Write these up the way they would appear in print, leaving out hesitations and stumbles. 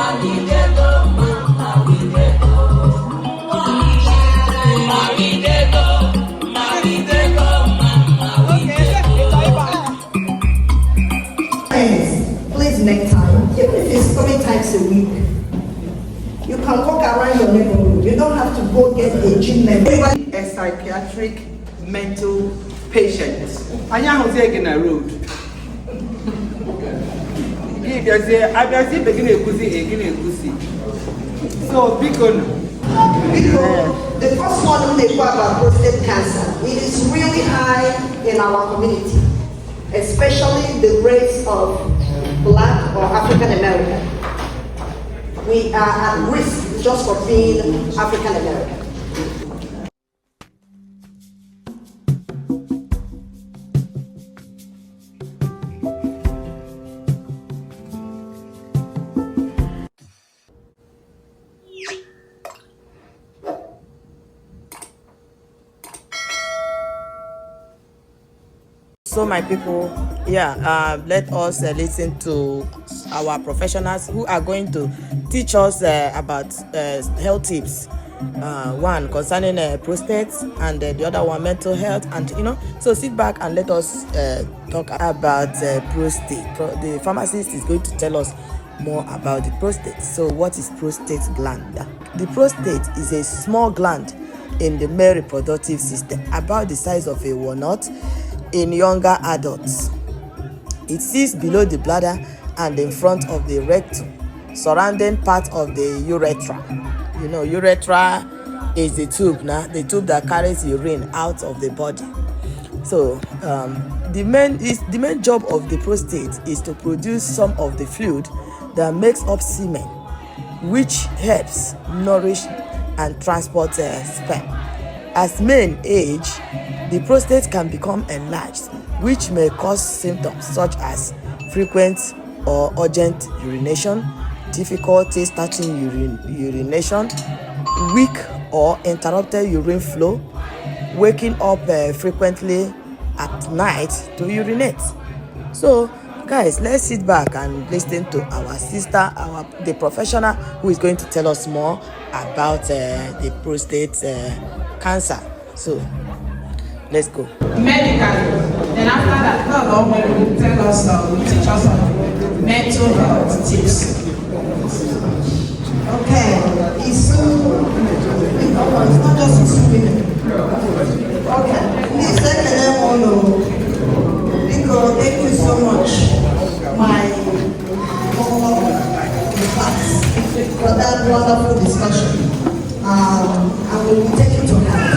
Please make time, even if it's 3 times a week. You can walk around your neighborhood. You don't have to go get a gym member. A psychiatric mental patient. I am taking a road. So, because the first one they talk about prostate cancer, it is really high in our community, especially the race of Black or African American. We are at risk just for being African American. So my people, let us listen to our professionals who are going to teach us about health tips. One concerning prostate, and the other one mental health, and so sit back and let us talk about prostate. The pharmacist is going to tell us more about the prostate. So what is prostate gland? The prostate is a small gland in the male reproductive system, about the size of a walnut in younger adults. It sits below the bladder and in front of the rectum, surrounding part of the urethra. Urethra is the tube that carries urine out of the body. So the main job of the prostate is to produce some of the fluid that makes up semen, which helps nourish and transport sperm. As men age, the prostate can become enlarged, which may cause symptoms such as frequent or urgent urination, difficulty starting urination, weak or interrupted urine flow, waking up frequently at night to urinate. So, guys, let's sit back and listen to our sister, the professional who is going to tell us more about the prostate cancer. So, let's go. Medically, then after that, God will tell us, will teach us on mental health tips. Okay, ISu, it's not just ISu women. Okay, please let me know. Because thank you so much, my class, for that wonderful discussion. I will be taking to heart.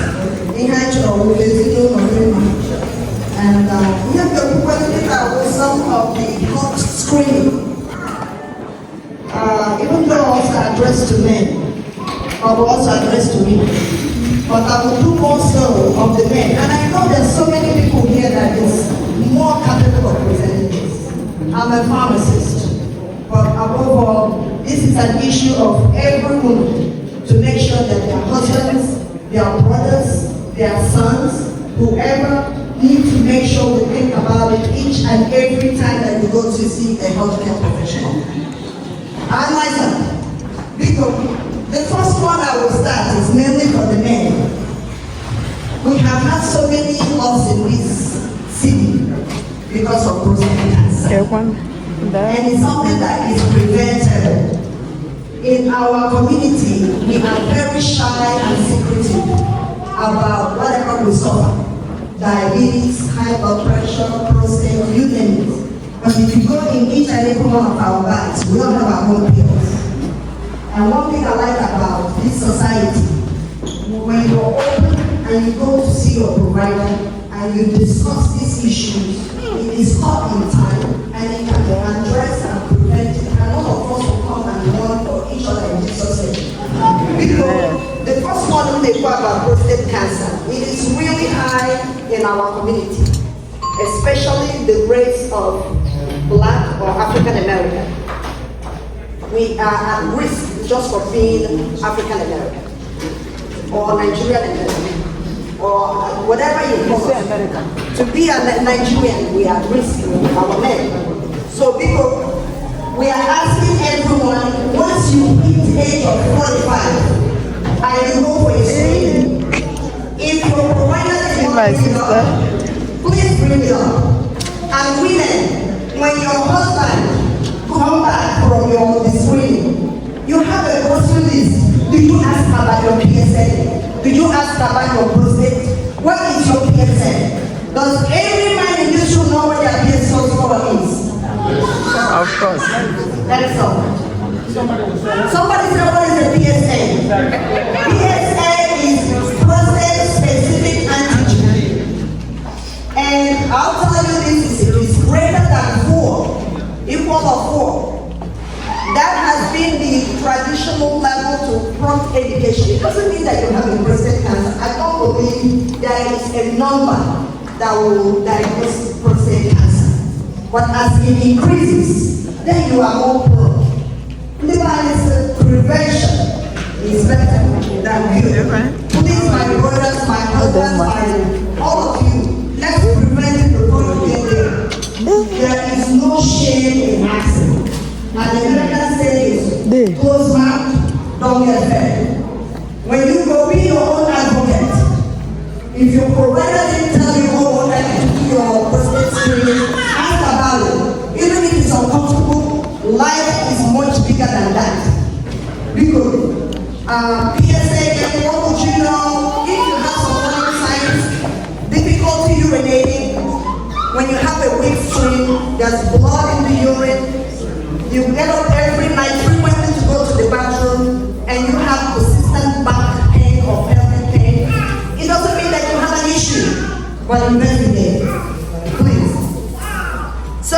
And we have to question about some of the health screening. Even though also addressed to men, or also addressed to women, but I will do more so of the men. And I know there's so many people here that is more capable of presenting this. I'm a pharmacist, but above all, this is an issue of every woman to make sure that their husbands, their brothers, their sons, whoever, need to make sure we think about it each and every time that we go to see a healthcare professional. And myself, because the first one I will start is mainly for the men. We have had so many loss in this city because of prostate cancer. And it's something that is preventable. In our community, we are very shy and secretive about whatever we suffer. Diabetes, high blood pressure, prostate, you name it. But if you go in each and every one of our bags, we all have our own pills. And one thing I like about this society, when you're open and you go to see your provider and you discuss these issues, it is caught in time and it can be addressed and prevented. And all of us will come and mourn for each other in this society. Because the first one they talk about prostate cancer, it is really high in our community, especially the race of Black or African American. We are at risk just for being African American or Nigerian American or whatever you call it. To be a Nigerian, we are at risk with our men. So people, we are asking everyone, once you hit the age of 45, and you go for a screening, if your provider is not bring it up, please bring it up. And women, when your husband come back from the screening, you have a grocery list. Do you ask about your PSA? Do you ask about your prostate? What is your PSA? Does every man in this room know what their PSA score is? Of course. That is all. Somebody say, what is a PSA? PSA is prostate specific antigen. And I'll tell you this, if it's greater than 4, equal to 4, that has been the traditional level to prompt education. It doesn't mean that you have a prostate cancer. I don't believe there is a number that will diagnose prostate cancer. But as it increases, then you are more prone. Prevention is better than cure. Please, my brothers, my husbands, all of you, let's prevent it before you get there. There is no shame in accident. And the American says, close mouth, don't get fed. When you go be your own advocate, if your provider didn't tell you what to do your prostate screening, ask about it. Even if it's uncomfortable, life is much bigger than that. Because PSA, what would you know? If you have some warning signs, difficulty urinating, when you have a weak stream, there's blood in the urine, you get up every night frequently to go to the bathroom, and you have persistent back pain or pelvic pain, it doesn't mean that you have an issue, but investigate, please. So,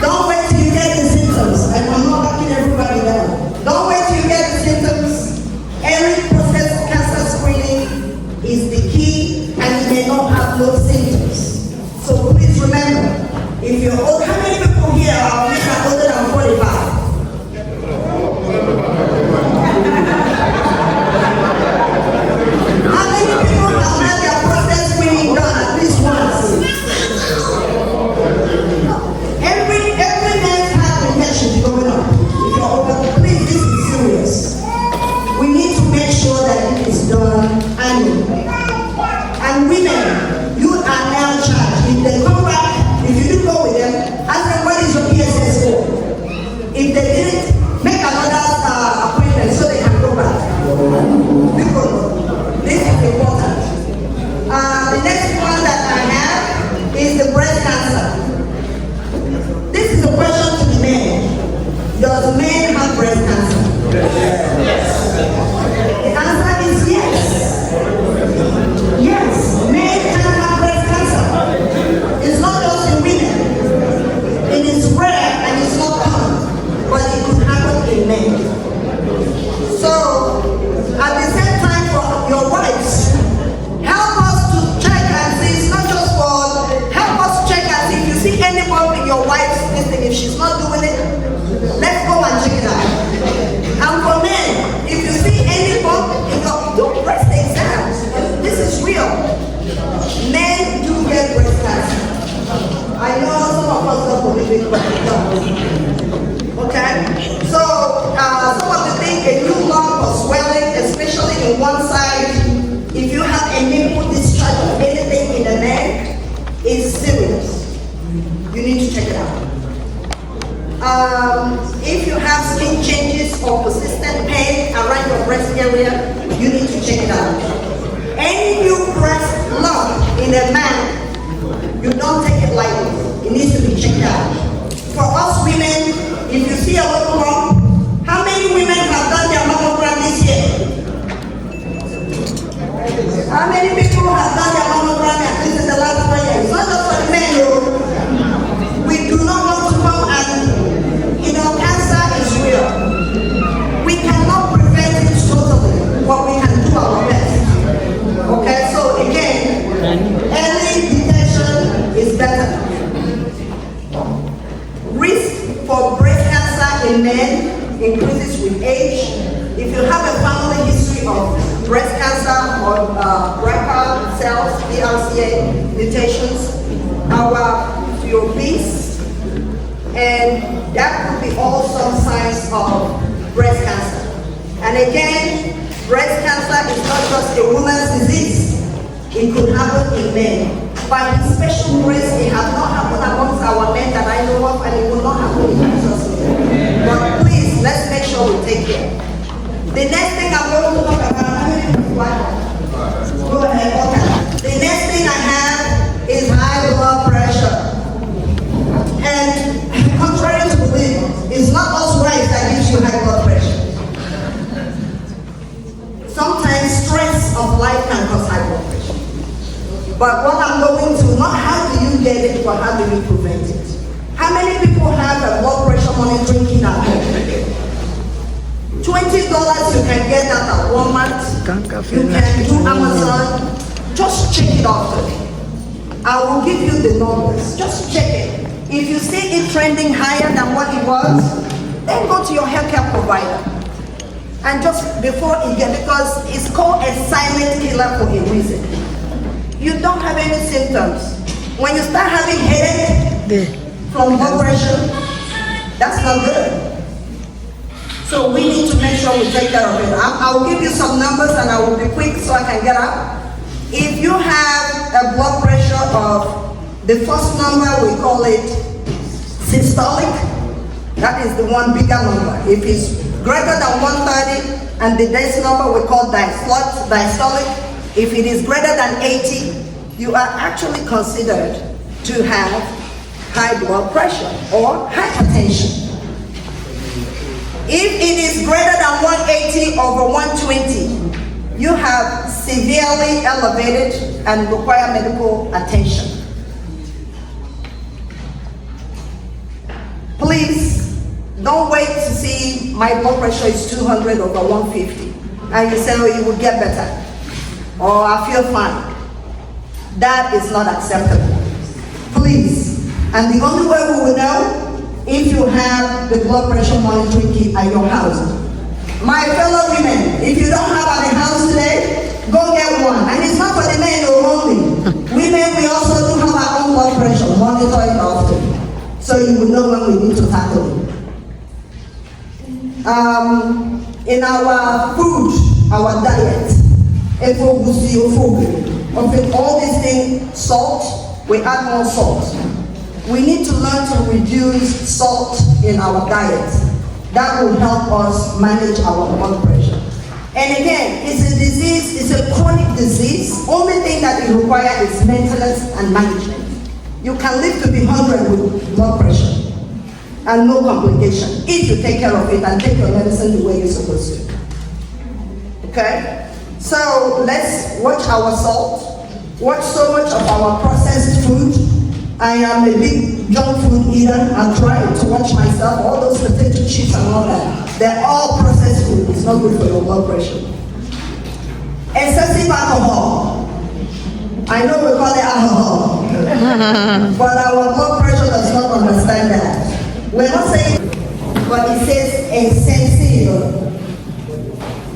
don't wait till you get the symptoms. I'm not backing everybody down. Don't wait till you get the symptoms. Every prostate cancer screening is the key, and you may not have no symptoms. So please remember, if you're old, how many people here are older than 45? How many people have had their prostate screening done at least once? Every man's hypertension is going on. If you're over, please, this is serious. We need to make sure that it is done annually. And women, you are now charged. If they come back, if you do go with them, ask them what is your PSA score. If they didn't, make another appointment so they can go back. Because this is important. The next one that I have is the breast cancer. This is a question to the men. Does men have breast cancer? Yes. The answer is yes. Yes, men can have breast cancer. It's not just in women. It is rare and it's not common, but it could happen in men. So, at the same time for your wives, help us to check and see, it's not just for, help us check and see if you see any bump in your wife's thing, if she's not doing it, let's go and check it out. And for men, if you see any bump in your, do breast exams. This is real. Men do get breast cancer. I know some of us don't believe it, but it does. Okay? So, some of the things, a new lump or swelling, especially in one side, if you have a nipple discharge or anything in the neck, it's serious. You need to check it out. If you have skin changes or persistent pain around your breast area, you need to check it out. Any new breast lump in a man, you don't take it lightly. It needs to be checked out. For us women, if you see a little lump, how many women have done their mammogram this year? How many people have done their mammogram at least in the last 1 year? It's not just for the men, though. We do not want to come and, cancer is real. We cannot prevent it totally, but we can do our best. Okay, so again, early detection is better. Risk for breast cancer in men increases with age. If you have a family history of breast cancer or BRCA cells, BRCA mutations, if you're obese, and that could be we all some signs of breast cancer. And again, breast cancer is not just a woman's disease. It could happen in men. By His special grace, it has not happened amongst our men that I know of, and it will not happen in Jesus' name. But please, let's make sure we take care. The next thing I'm going to talk about, go ahead, okay. The next thing I have is high blood pressure. And contrary to belief, it's not all rice that gives you high blood pressure. Sometimes stress of life can cause high blood pressure. But what I'm going to, not how do you get it, but how do you prevent it? How many people have a blood pressure monitoring kit at home? $20 you can get that at Walmart. You can do Amazon. Just check it often. I will give you the numbers. Just check it. If you see it trending higher than what it was, then go to your healthcare provider. And just before it gets, because it's called a silent killer for a reason. You don't have any symptoms. When you start having headache from blood pressure, that's not good. So we need to make sure we take care of it. I will give you some numbers and I will be quick so I can get up. If you have a blood pressure of, the first number we call it systolic, that is the one bigger number. If it's greater than 130, and the next number we call diastolic. If it is greater than 80, you are actually considered to have high blood pressure or hypertension. If it is greater than 180 over 120, you have severely elevated and require medical attention. Please don't wait to see my blood pressure is 200 over 150 and you say, oh, it will get better. Or I feel fine. That is not acceptable. Please. And the only way we will know if you have the blood pressure monitoring kit at your house. My fellow women, if you don't have at the house today, go get one. And it's not for the men only. Women, we also do have our own blood pressure. Monitor it often. So you will know when we need to tackle it. In our food, our diet, of all these things, salt, we add more salt. We need to learn to reduce salt in our diet. That will help us manage our blood pressure. And again, it's a disease, it's a chronic disease. Only thing that it requires is maintenance and management. You can live to be 100 with blood pressure and no complication if you take care of it and take your medicine the way you're supposed to. Okay? So let's watch our salt, watch so much of our processed food. I am a big junk food eater. I try to watch myself, all those potato chips and all that. They're all processed food. It's not good for your blood pressure. Excessive alcohol. I know we call it alcohol, but our blood pressure does not understand that. We're not saying, but it says excessive.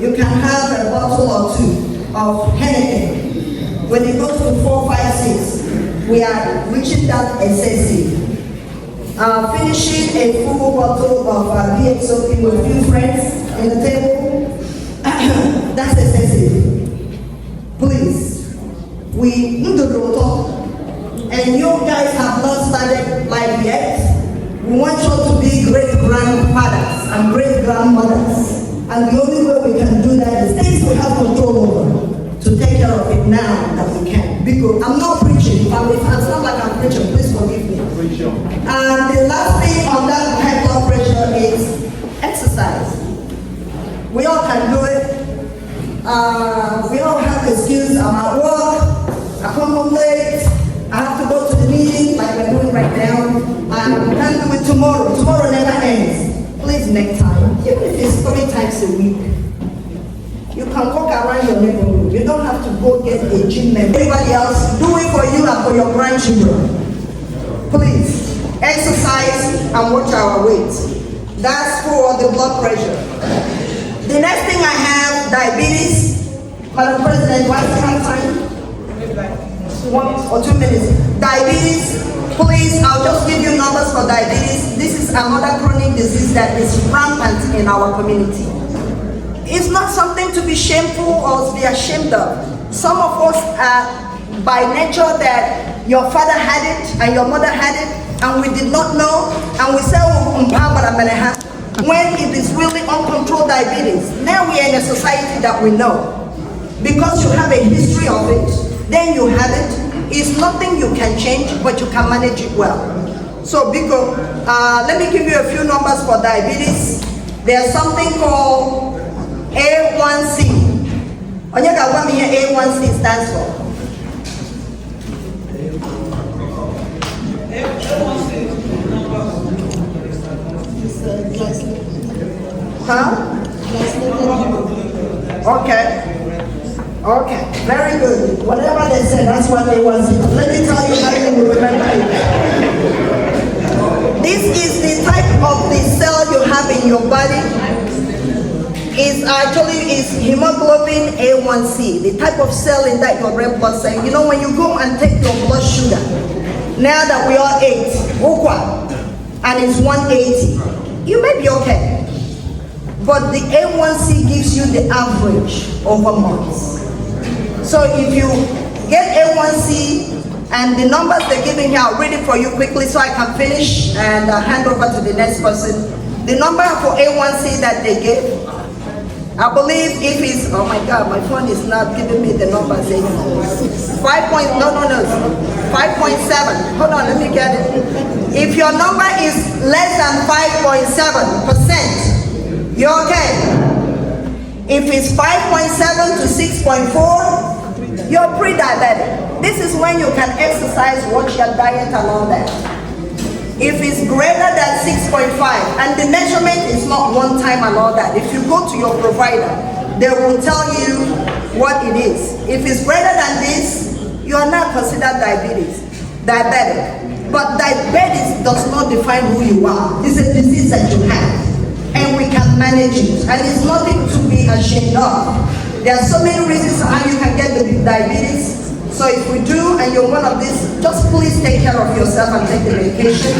You can have a bottle or two of Henneken. When it goes to 4, 5, 6, we are reaching that excessive. Finishing a full bottle of VXOP with a few friends in the table, that's excessive. Please, we need to talk. And you guys have not started life yet. We want you to be great-grandfathers and great-grandmothers. And the only way we can do that is things we have control over, to take care of it now that we can. Because I'm not preaching, but it's not like I'm preaching, please forgive me. And the last thing on that high blood pressure is exercise. We all can do it. We all have excuse. I'm at work, I come home late, I have to go to the meeting like we're doing right now. We can't do it tomorrow. Tomorrow never ends. Please make time, even if it's 3 times a week. You can walk around your neighborhood. You don't have to go get a gym member. Everybody else, do it for you and for your grandchildren. Please, exercise and watch our weight. That's for the blood pressure. The next thing I have, diabetes. Madam President, why is it have time? 1 or 2 minutes. Diabetes, please, I'll just give you numbers for diabetes. This is another chronic disease that is rampant in our community. It's not something to be shameful or to be ashamed of. Some of us are by nature that your father had it and your mother had it and we did not know, and we say, when it is really uncontrolled diabetes. Now we are in a society that we know. Because you have a history of it, then you have it. It's nothing you can change, but you can manage it well. So, Biko, let me give you a few numbers for diabetes. There's something called A1C. Onyeka, what me A1C stands for? Huh? Okay. Okay, very good. Whatever they said, that's what they want. Let me tell you how you will remember it. This is the type of the cell you have in your body. Is hemoglobin A1C, the type of cell in that your red blood cell. You know, when you go and take your blood sugar, now that we are 8, and it's 180, you may be okay. But the A1C gives you the average over months. So if you get A1C and the numbers they're giving here, I'll read it for you quickly so I can finish and hand over to the next person. The number for A1C that they gave, I believe if it's, oh my God, my phone is not giving me the numbers anymore. 5.7. Hold on, let me get it. If your number is less than 5.7%, you're okay. If it's 5.7 to 6.4, you're pre-diabetic. This is when you can exercise, watch your diet and all that. If it's greater than 6.5, and the measurement is not one time and all that. If you go to your provider, they will tell you what it is. If it's greater than this, you are not considered diabetic. But diabetes does not define who you are. It's a disease that you have. And we can manage it. And it's nothing to be ashamed of. There are so many reasons how you can get the diabetes. So if we do, and you're one of these, just please take care of yourself and take the medication.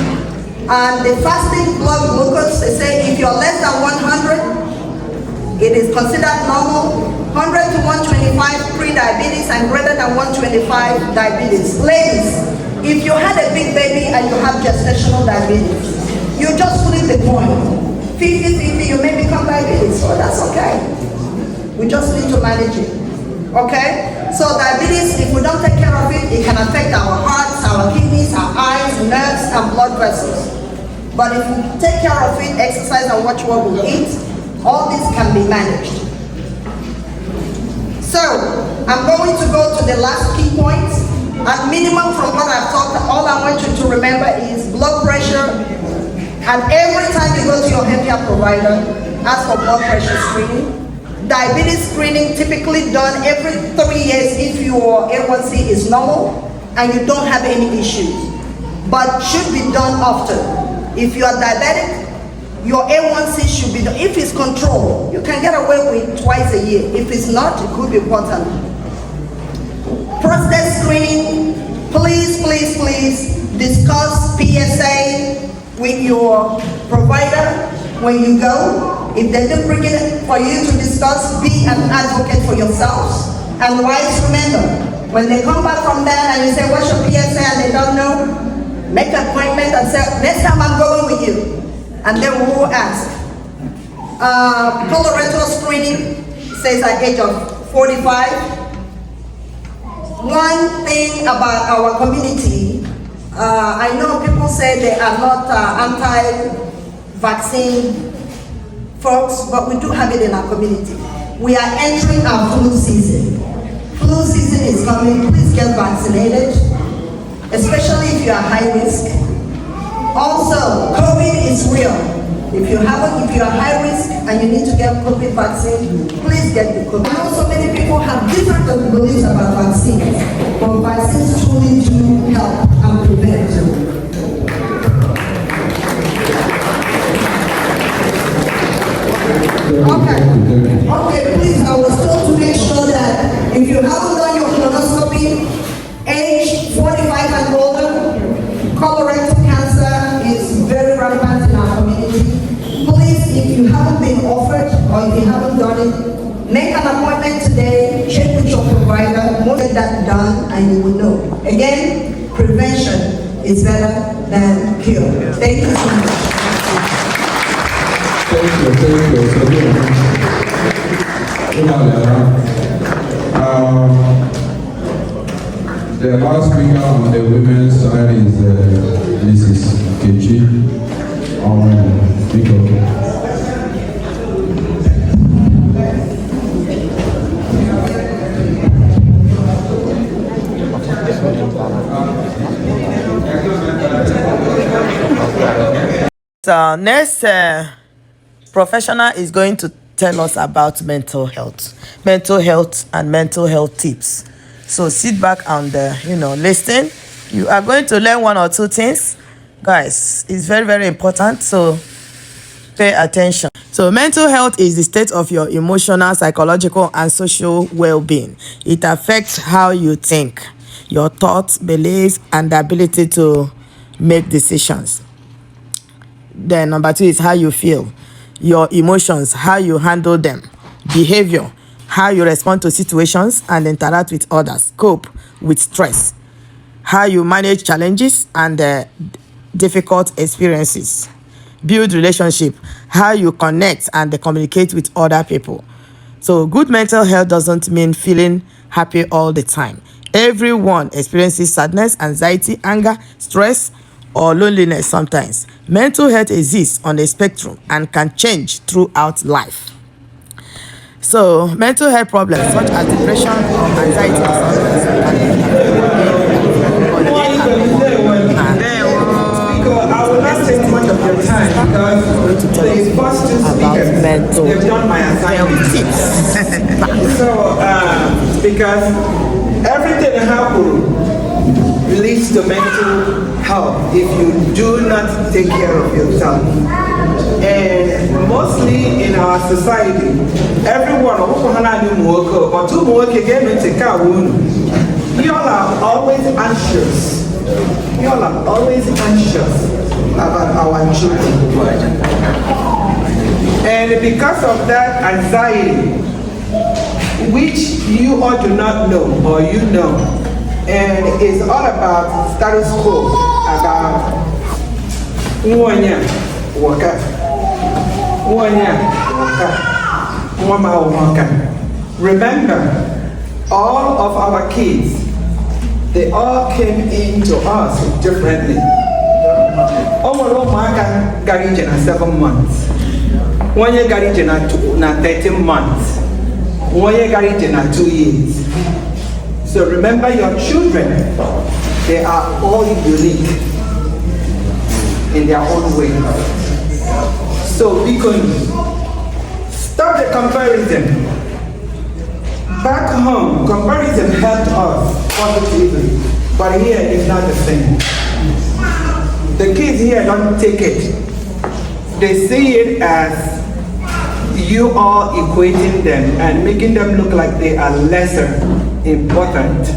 And the fasting blood glucose, they say if you're less than 100, it is considered normal. 100 to 125 pre-diabetes and greater than 125 diabetes. Ladies, if you had a big baby and you have gestational diabetes, you just flip the coin. 50-50, you may become diabetes, so that's okay. We just need to manage it, okay? So diabetes, if we don't take care of it, it can affect our hearts, our kidneys, our eyes, nerves, and blood vessels. But if we take care of it, exercise and watch what we eat, all this can be managed. So, I'm going to go to the last key point. At minimum from what I've talked, all I want you to remember is blood pressure. And every time you go to your healthcare provider, ask for blood pressure screening. Diabetes screening typically done every 3 years if your A1C is normal and you don't have any issues, but should be done often. If you are diabetic, your A1C should be done. If it's controlled, you can get away with twice a year. If it's not, it could be quarterly. Prostate screening, please discuss PSA with your provider when you go. If they don't bring it for you to discuss, be an advocate for yourselves. And wives, remember, when they come back from that and you say, what's your PSA, and they don't know, make an appointment and say, next time I'm going with you. And then we will ask. Colorectal screening says at age of 45. One thing about our community, I know people say they are not anti-vaccine folks, but we do have it in our community. We are entering our flu season. Flu season is coming. Please get vaccinated, especially if you are high risk. Also, COVID is real. If you are high risk and you need to get COVID vaccine, please get the COVID. I know so many people have different beliefs about vaccines, but vaccines truly do help and prevent. Okay, please, I was told to make sure that if you haven't done your colonoscopy, any you haven't been offered or if you haven't done it, make an appointment today, check with your provider, more get that done, and you will know. Again, prevention is better than cure. Thank you so much. The last speaker on the women's side is Mrs. Kechi. So next professional is going to tell us about mental health and mental health tips. So sit back and listen. You are going to learn one or two things, guys. It's very, very important, so pay attention. So mental health is the state of your emotional, psychological, and social well-being. It affects how you think, your thoughts, beliefs, and the ability to make decisions. Then number 2 is how you feel, your emotions, how you handle them, behavior, how you respond to situations and interact with others, cope with stress, how you manage challenges and difficult experiences, build relationship, how you connect and communicate with other people. So good mental health doesn't mean feeling happy all the time. Everyone experiences sadness, anxiety, anger, stress, or loneliness sometimes. Mental health exists on a spectrum and can change throughout life. So mental health problems such as depression or anxiety I will not take much of your time because the first two speakers, they've done my assignment. So, because everything happens leads to mental health if you do not take care of yourself. And mostly in our society, everyone, you all are always anxious. You all are always anxious about our children. And because of that anxiety, which you all do not know or you know, and it's all about status quo, about remember, all of our kids, they all came into us differently. Garage in 7 months. 1 year garage in 13 months. 1 year garage in 2 years. So remember your children, they are all unique in their own way. So we can stop the comparison. Back home, comparison helped us positively, but here it's not the same. The kids here don't take it. They see it as you are equating them and making them look like they are lesser important.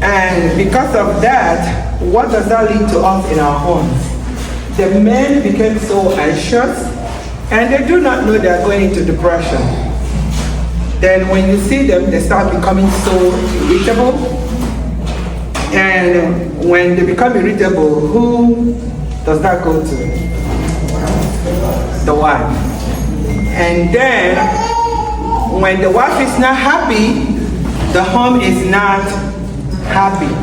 And because of that, what does that lead to us in our homes? The men became so anxious and they do not know they are going into depression. Then when you see them, they start becoming so irritable. And when they become irritable, who does that go to? The wife. And then when the wife is not happy, the home is not happy.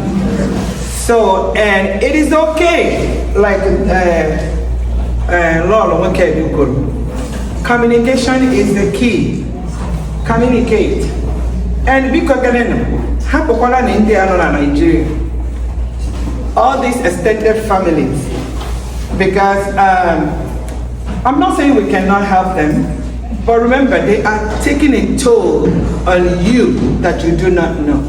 So, and it is okay, like communication is the key. Communicate. And because in Nigeria, all these extended families, because I'm not saying we cannot help them, but remember, they are taking a toll on you that you do not know.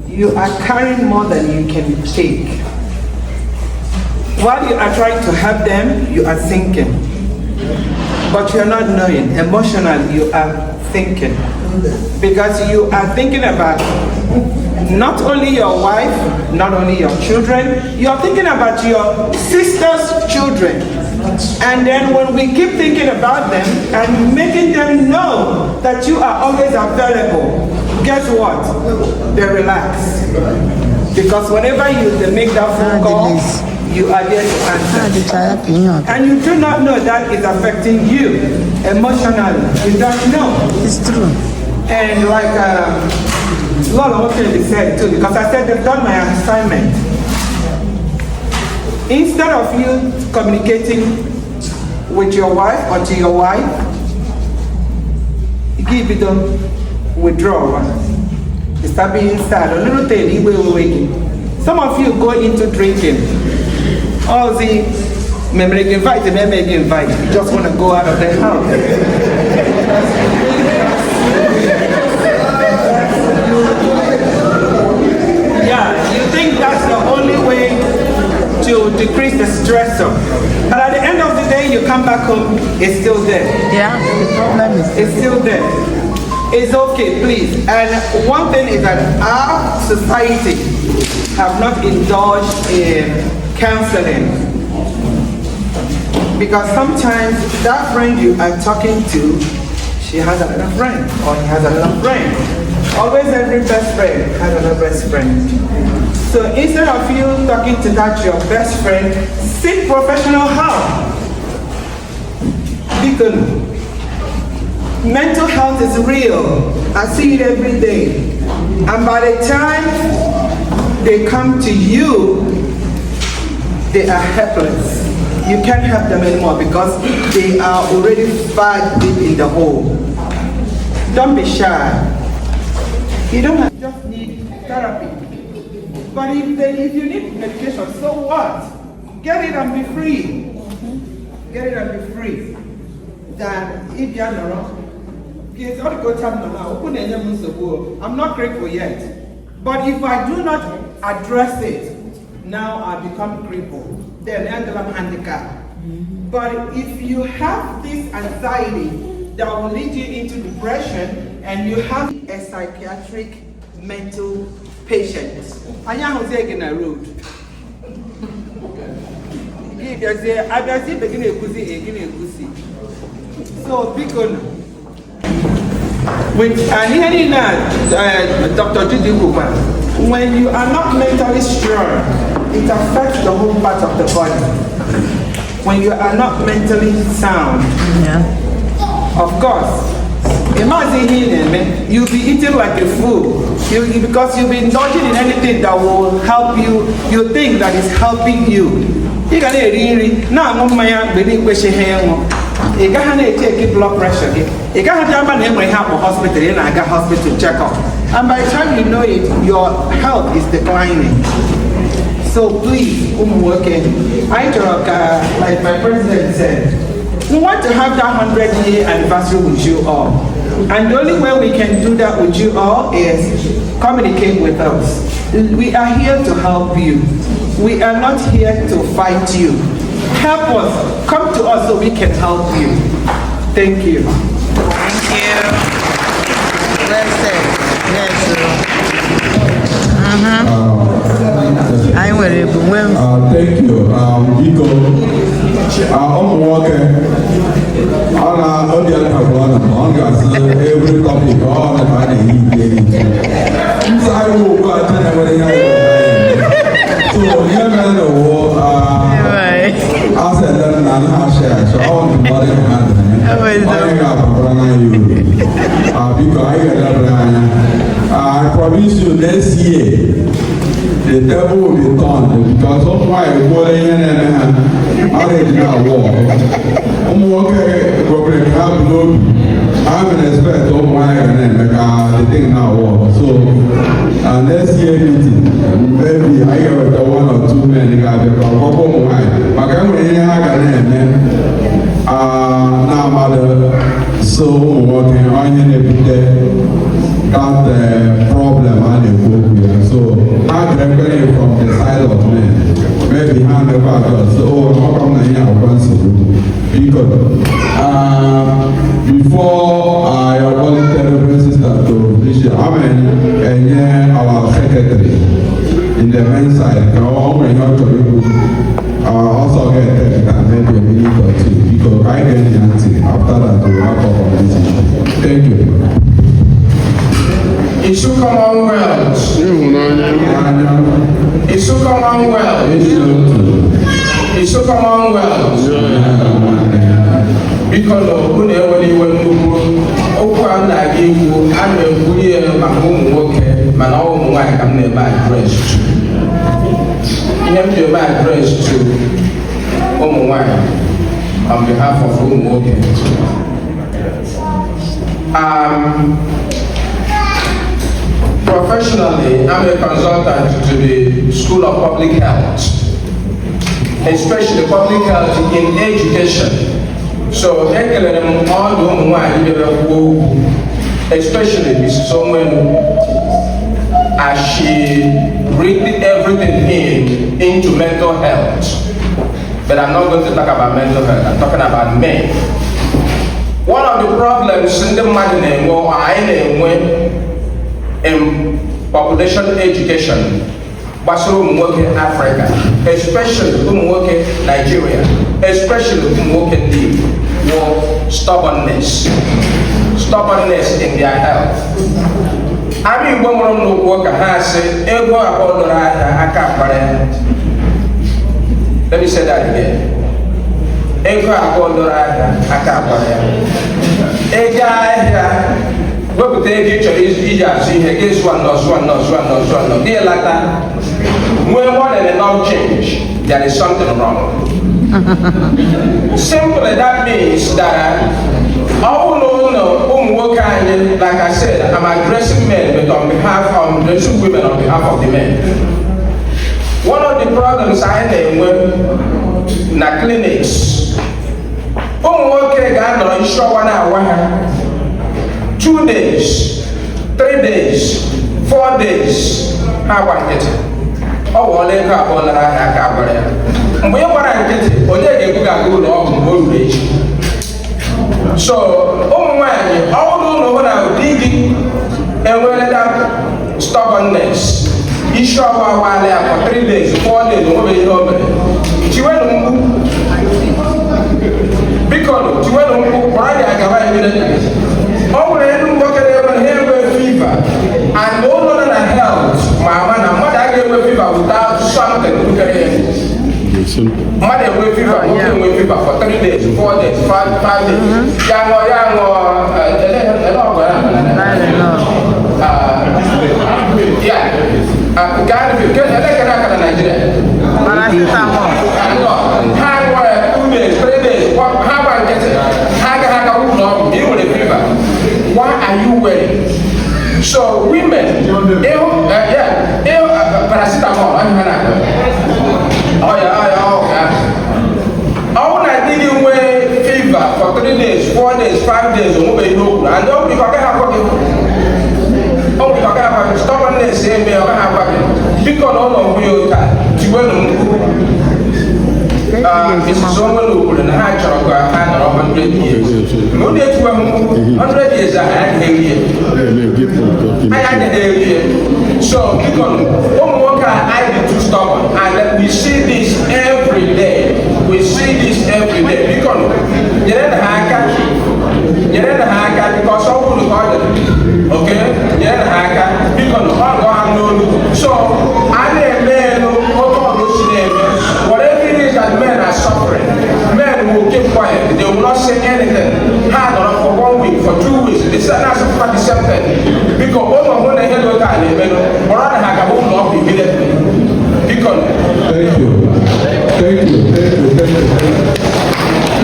You are carrying more than you can take. While you are trying to help them, you are thinking. But you are not knowing. Emotionally, you are thinking. Because you are thinking about not only your wife, not only your children, you are thinking about your sister's children. And then when we keep thinking about them and making them know that you are always available, guess what? They relax. Because whenever they make that phone call, you are there to answer. And you do not know that is affecting you emotionally. You don't know. It's true. And like a lot of what can be said too, because I said they've done my assignment. Instead of you communicating with your wife or to your wife, give it a withdrawal. You start being sad. A little thing, you will wait. Some of you go into drinking. All the memory invite, you just want to go out of the house. Yeah, you think that's the only way to decrease the stressor. But at the end of the day, you come back home, it's still there. Yeah, the problem is it's still there. It's okay, please. And one thing is that our society have not indulged in counseling. Because sometimes that friend you are talking to, she has another friend, or he has another friend. Always every best friend has another best friend. So instead of you talking to that your best friend, seek professional help. Because mental health is real. I see it every day. And by the time they come to you, they are helpless. You can't help them anymore because they are already far deep in the hole. Don't be shy. You don't have, just need therapy. But if you need medication, so what? Get it and be free. Get it and be free. Then if you're not, I'm not grateful yet. But if I do not address it, now I become crippled. Then I'm handicapped. But if you have this anxiety that will lead you into depression and you have a psychiatric mental patient, I am taking a road. So, because with Dr. Judy Cooper, when you are not mentally strong, it affects the whole part of the body. When you are not mentally sound, of course, imagine healing, you'll be eating like a fool. Because you'll be indulging in anything that will help you, you think that is helping you. You can now you can't take blood pressure. You can't jump on him when you have a hospital and I got hospital checkup. And by the time you know it, your health is declining. So please, working. I talk, like my president said, we want to have that 100-year anniversary with you all. And the only way we can do that with you all is communicate with us. We are here to help you. We are not here to fight you. Help us. Come to us so we can help you. Thank you. Thank you. Well said. Yes, sir. I will thank you. Igbo. Working. Every topic, all the time. Inside, so, yeah, man, I said that I'm not sure, so I want to body hand. I promise you next year, the devil will be turned because of my boiling and original war. I'm an expert of my and the thing now war. So, next year meeting, maybe I have one or two men in the now, mother, so working on that problem and so I'm from the side of men. Maybe hand about us. So, how come I because before I appointed the sister to Bishop Amen and our secretary in the men's side, also get maybe a minute. because I get the answer. After that, we'll wrap up on this issue. Thank you. ISu Commonwealth. ISu Commonwealth. ISu Commonwealth. Because of who they were okwu a na-aga ikwu a na-ekwuri ya maka ụmụ nwoke mana ụmụ nwaanyị ka m na-eme adres to ihe m ji eme adres to ụmụ nwaanyị on behalf of ụmụ nwoke. Professionally, I'm a consultant to the School of Public Health, especially public health in education. So, all the women, especially Mrs. Owen, as she breathed everything into mental health. But I'm not going to talk about mental health, I'm talking about men. One of the problems in the money in population education, in Africa, especially in Nigeria, especially in stubbornness in their health. I mean, when we work has let me say that again. What would they get when more than enough change, there is something wrong. Simply, that means that like I said, I'm addressing men, but on behalf of addressing women on behalf of the men. One of the problems I had in the clinics, 2 days, 3 days, 4 days, how about it? Oh, well, they can't go on and we are getting it, or they get good on the age. So, all know what I would dig and we let that stubbornness. Issue our while there for 3 days, 4 days, she went on because she went on Friday. I got all they do work at here with fever and no one that health. My mother gave me fever without something to get in. Mother with fever, working with fever for 3 days, 4 days, 5 days. Why are you wearing? So women, paracetamol. I didn't wear fever for 3 days, 4 days, 5 days, and don't be stubbornness, because all of you it's someone who put in a high truck or a hand of 100 years. No need to 100 years. I had a so because I need to stop and we see this every day. We see this every day because because someone will call it. Okay? Because so I whatever it is that men are suffering, men will keep quiet. They will not say anything. Hard on for 1 week, for 2 weeks. They say that's the same thing. Because all of when they hear what I mean, or rather, I will not be immediately. Because thank you.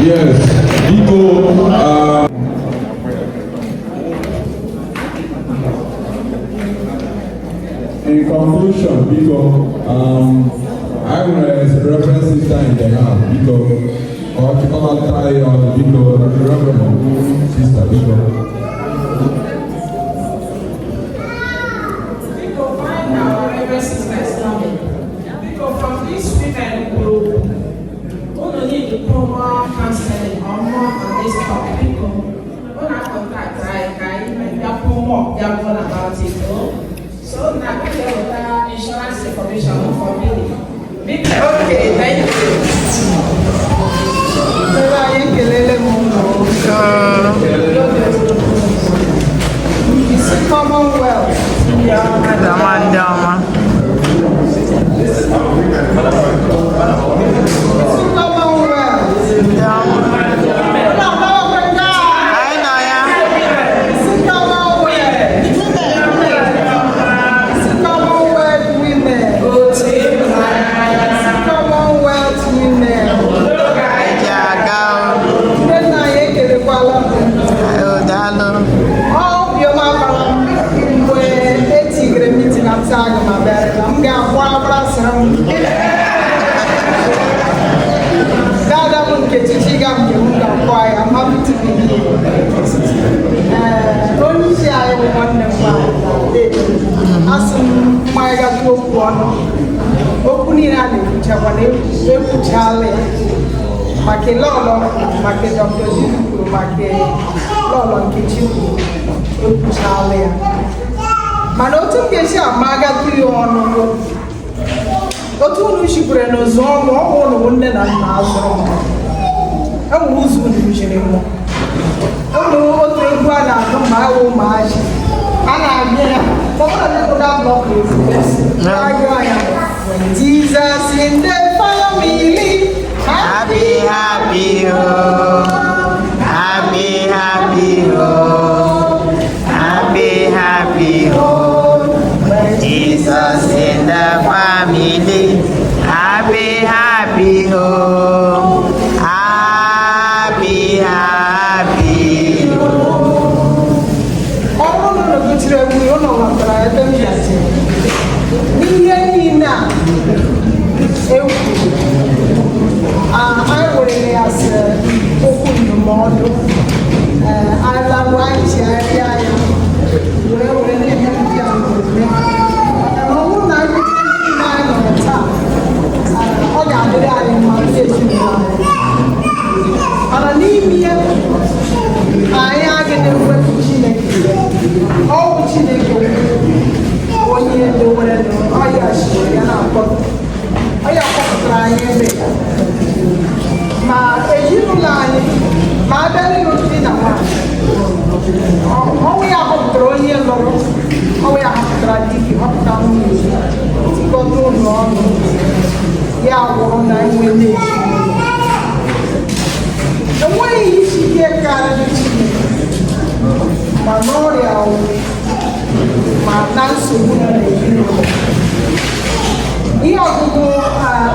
Yes, Igbo. In conclusion, because I will reference sister in the house because all tie on because sister because. Why now Reverend Sister is coming? Because from this women group, who need to put more counseling or more on this topic. When I contact, I put more about it. So now we have insurance information for me. Okay, thank you. Commonwealth. I'm happy to be here. Only I will want them as my God, opening and Make Lolo, Make Dr. Jiku, Make Lolo Kitchen, Charlie. Manotu Kesha, Maga Tuyono. Otu Nushipre no Zomo, one wounded and Nazro. I'm who's with you, Jenny. Oh, no, my own march. And I'm here. Jesus in the family. Happy, happy, oh. Happy, happy, oh. Happy, happy, oh. Jesus in the family. Happy, happy, oh. Happy, happy, oh. Oh, no, no, good to have you on what I don't get. I would as open the model. I love white area. Wherever they have young with me. And all night, on the top. All the other in my station. And I leave here. I am getting a oh, she did 1 year, do whatever. Oh, yes, I am trying. Ma ejirulani ma dali roti na ma o ya ko troye lo o ya ko tradiki o ta mu ti ko to no ya wo na wele the way you see here cara de ma noria o ma tanso na io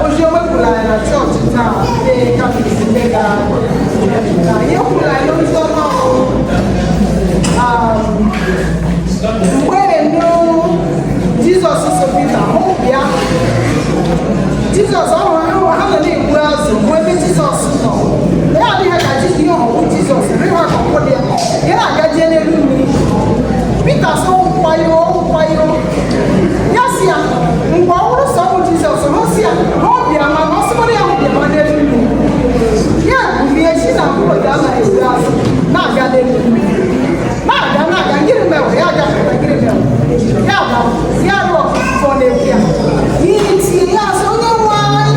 oggi ho quella la church town e capisci che io quella non sono where no Jesus is a bit hopia Jesus how the name was when Jesus no yeah they had Jesus you know Jesus they were come there yeah ga general Peter so why you yes yeah ngwa woro so Jesus no see no be ama no somebody am be man dey do yeah we see na go down na is na ga dey na ga give me ya ga give me ya ga ya ro for the here he see ya so no why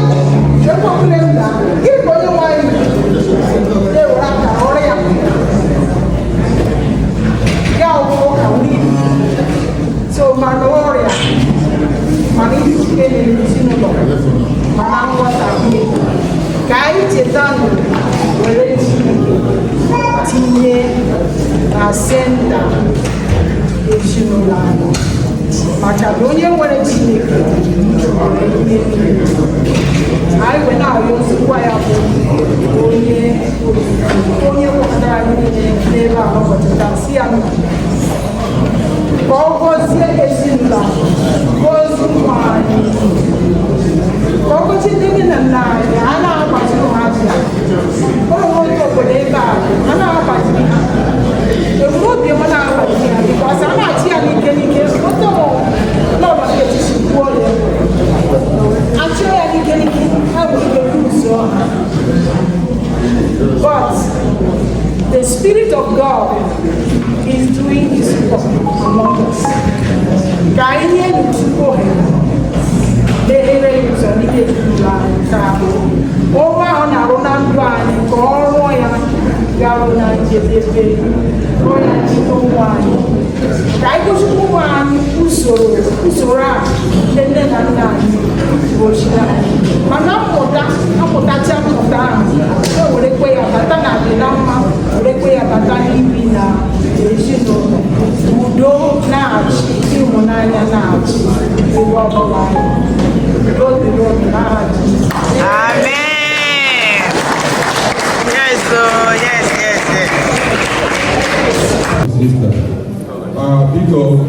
you go play that give go no why dey ora ka ora ya ya wo ka ni so manoria mani ke ni sinu lo manangwa tabi kai chetano wele tinye na senda sinu la Macadonia wele chineke ai wena yo kwa ya onye ko tara ni neba ko tasi anu Kogo siekesinla, kozu mwani. Kogo chidini na nani, ana apati kuhafia. Kogo kodeba, ana apati. Emubi mana apati, because ana atia nike, koto no baketi shikuole. Atia nike, hawo kuso. But the Spirit of God is doing His work among us. Guiding usoro a nne na nna anyị gbochiri anyị mana apụtacha mpụta ahụ werekwe ya bata na adịla mma werekwe ya bata n'ibi na ezinụlọ udo na-achị ịhụnanya na-achị ebe ọbụla Amen. Yes, yes. Sister, because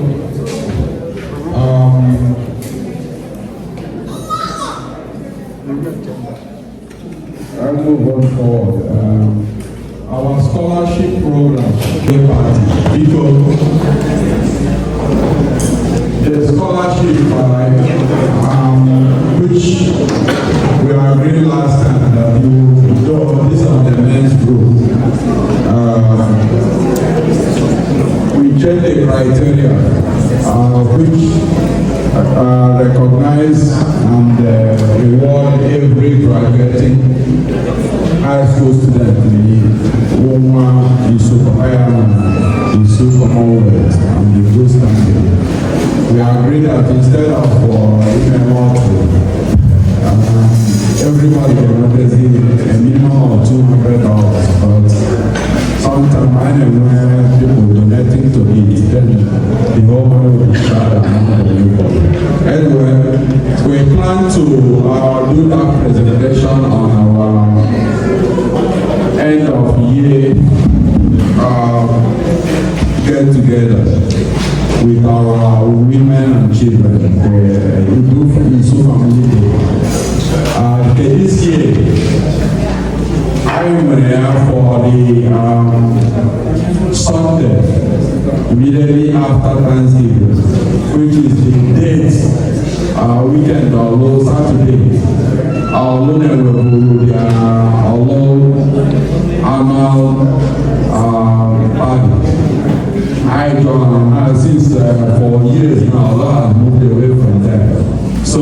I move on forward. Our scholarship program, because the scholarship which we agreed last time that you do this on the men's group. We check the criteria which recognize and reward every graduating high school student in ISu Commonwealth and the Igbo standing. We agreed that instead of everybody can receive a minimum of $200, but sometimes I know where people donating to it, then the whole money will be shared among the people. Anyway, we plan to do that presentation on our end of year get together with our women and children. We do ISu Family Day. This year, I'm there for the Sunday, immediately after Thanksgiving, which is the date weekend or Saturday. Our women will do annual party. I joined since for years now, I have moved away from there. So,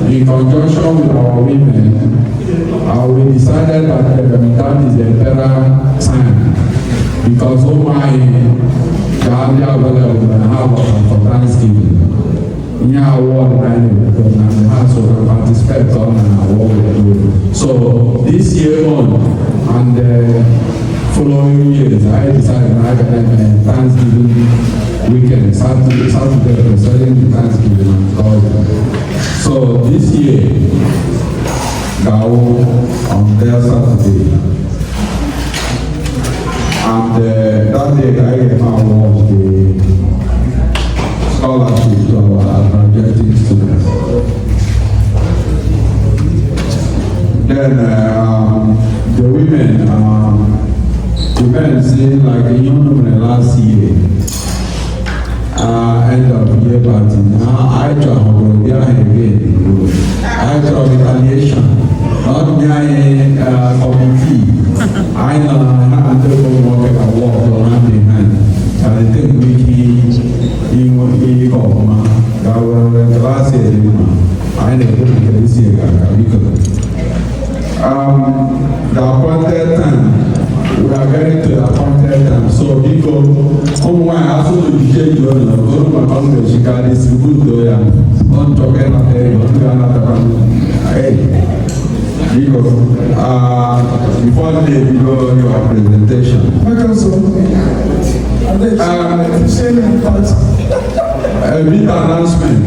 in conjunction with our women, we decided that that is a better time because Gambia will have for Thanksgiving. Yeah, award because I'm also to participate on an award. So this year on and following years, I decided I can Thanksgiving weekend, Saturday, presenting the Thanksgiving and so this year, go on their Saturday, and that day I came out was the scholarship to our graduating students. Then the women say like a young last year, end of year party. Now I try to go there again. I try retaliation. Not behind committee. I know I don't work at work hand in hand. I think we the appointed time, we are getting to the appointed time. So, because come on, I also do the go to my family, she got this good lawyer, not talking about because before they begin your presentation. A big announcement.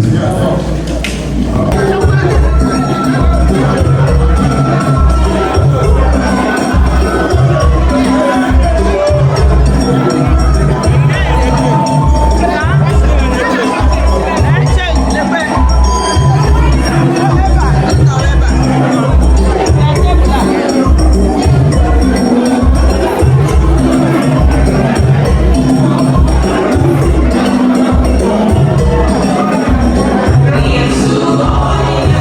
ISu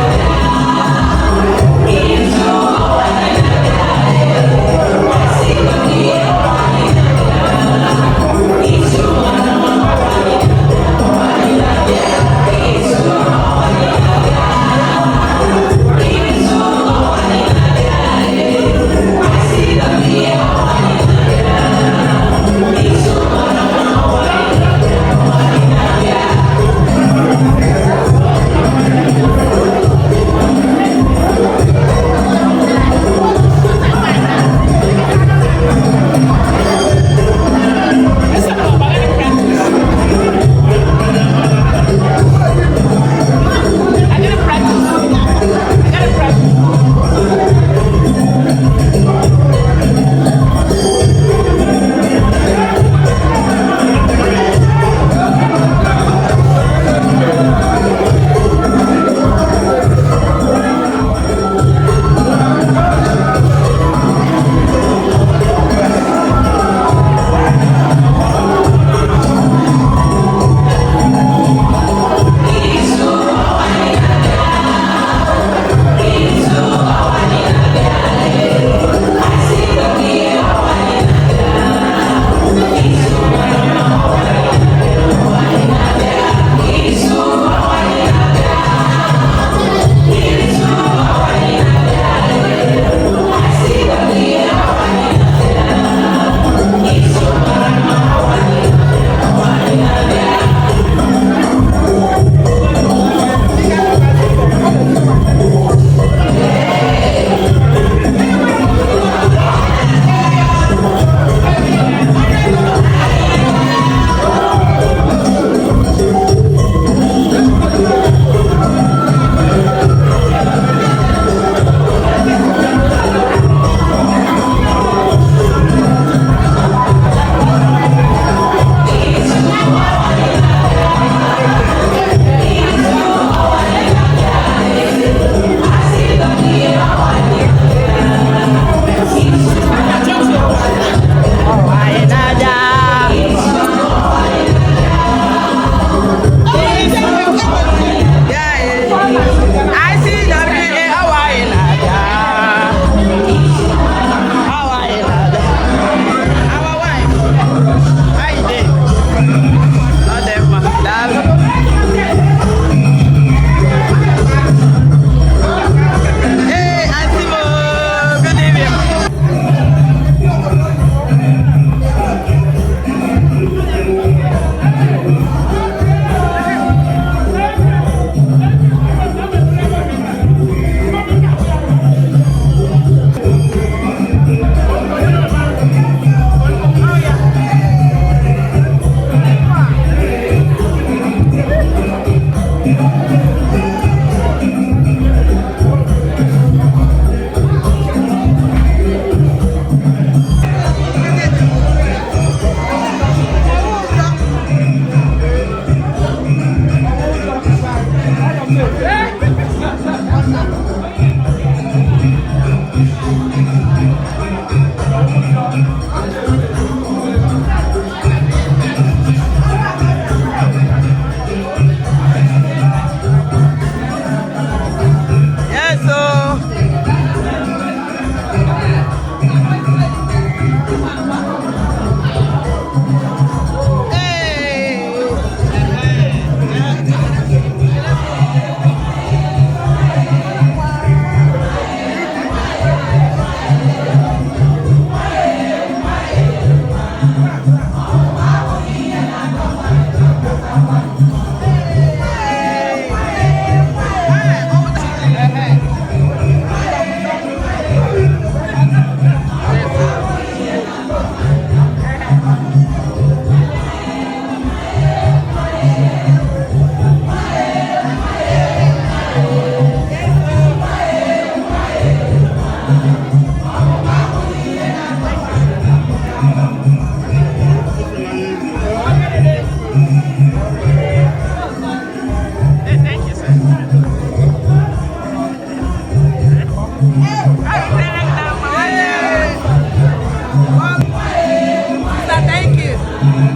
Thank you.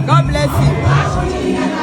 God bless you.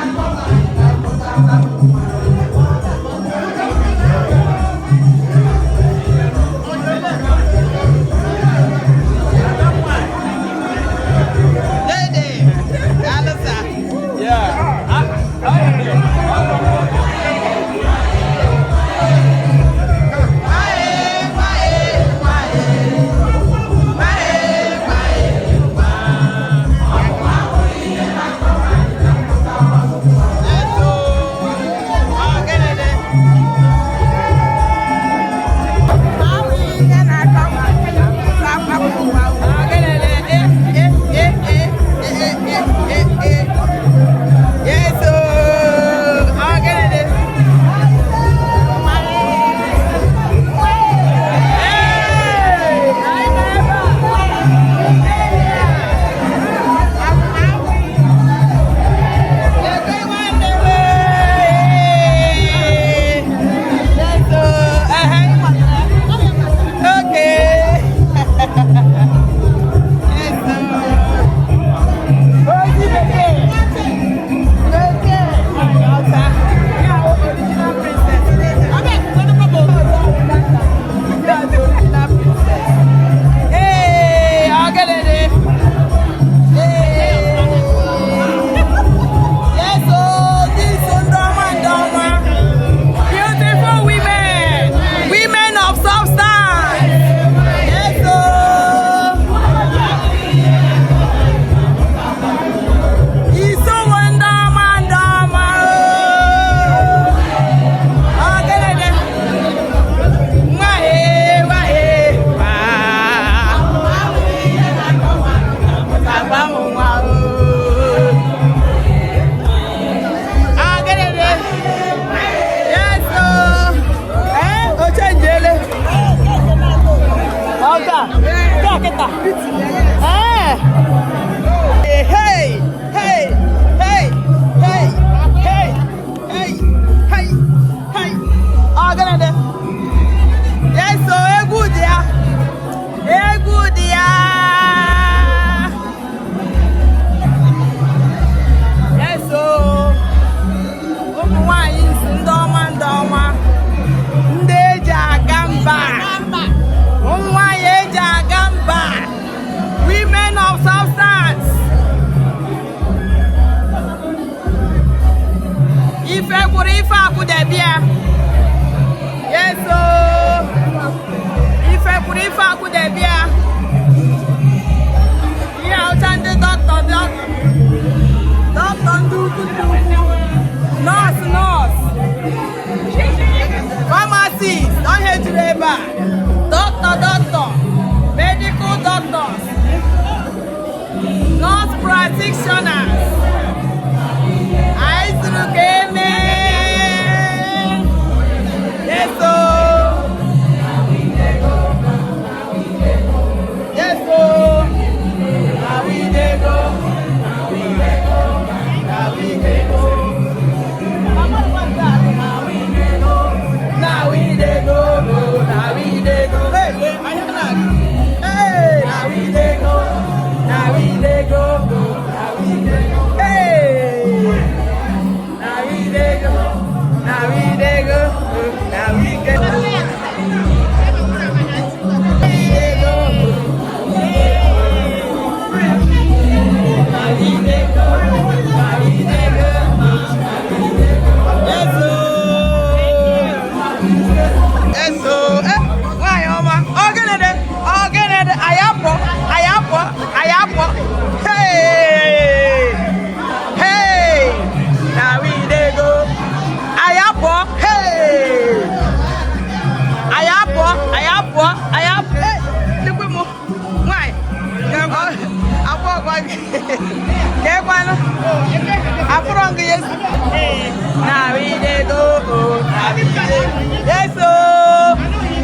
Yes,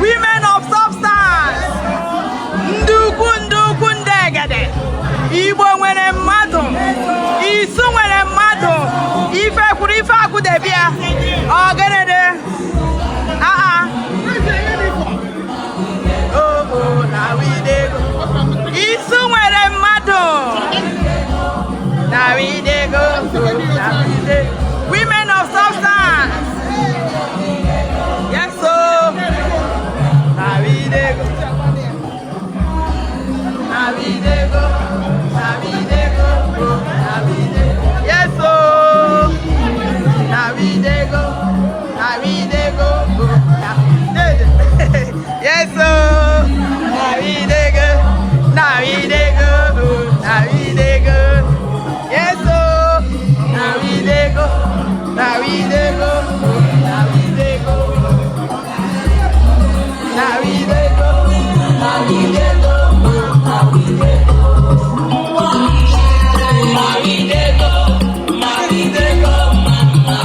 women of substance. Nduku ndegede. Igbo nwere mmadụ. Isu nwere mmadụ. Ife kwuru ife akụ debia. Ogenede. Yes, sir. Now we dey go. Now we dey go. Now we dey go. Yes, sir. Now we dey go. Now we dey go. Now we dey go. Now we dey go. Now we dey go. Now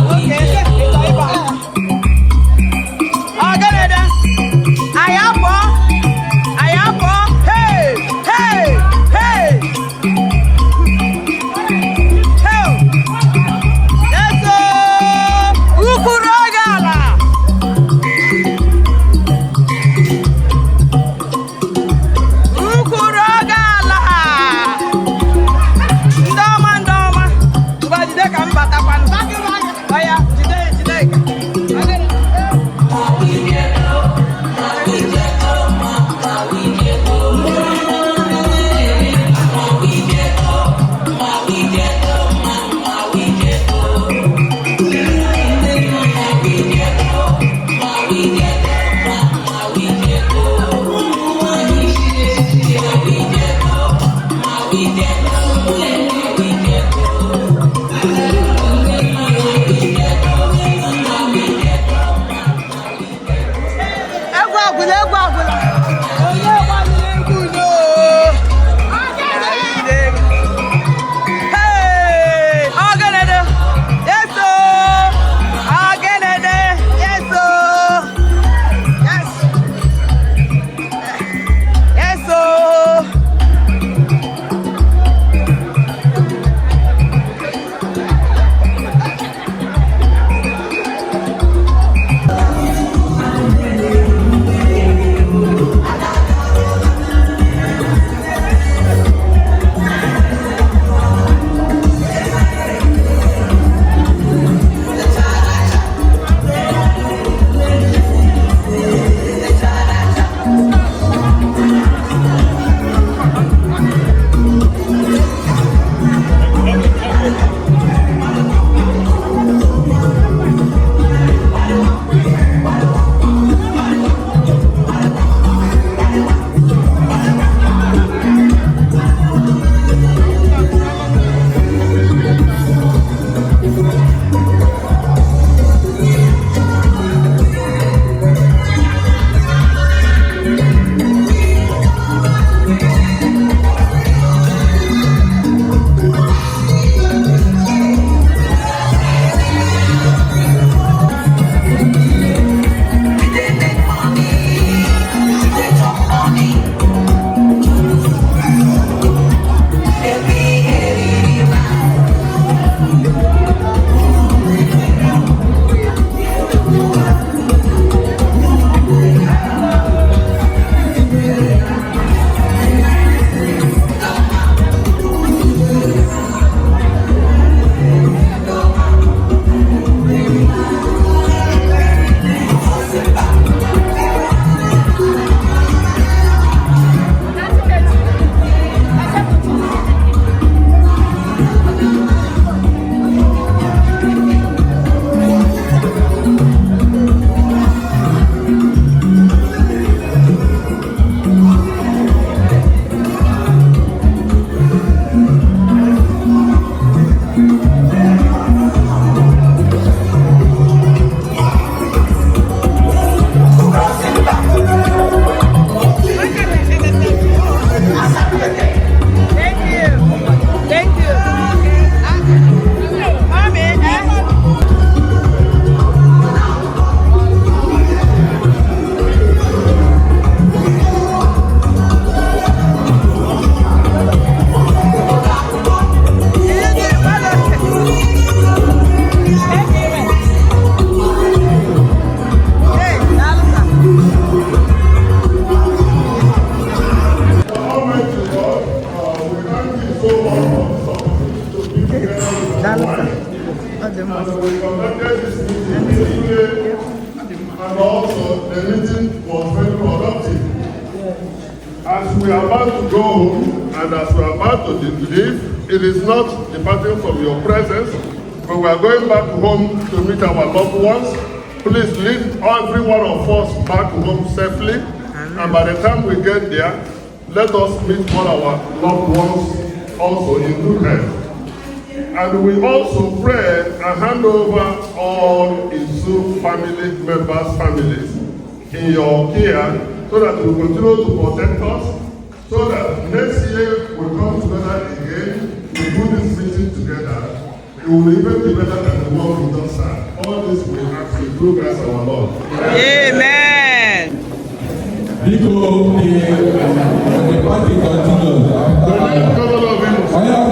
we dey go. and also the meeting was very productive. As we are about to go home and as we are about to leave, it is not departing from your presence, but we are going back home to meet our loved ones, please lead every one of us back home safely. And by the time we get there, let us meet all our loved ones also in good health. And we also pray and hand over all ISu family members' families in your care so that we continue to protect us, so that next year we come together again to do this meeting together. It will even be better than the one we just had. All this we ask you through Christ our Lord. Amen. Because the party continues I have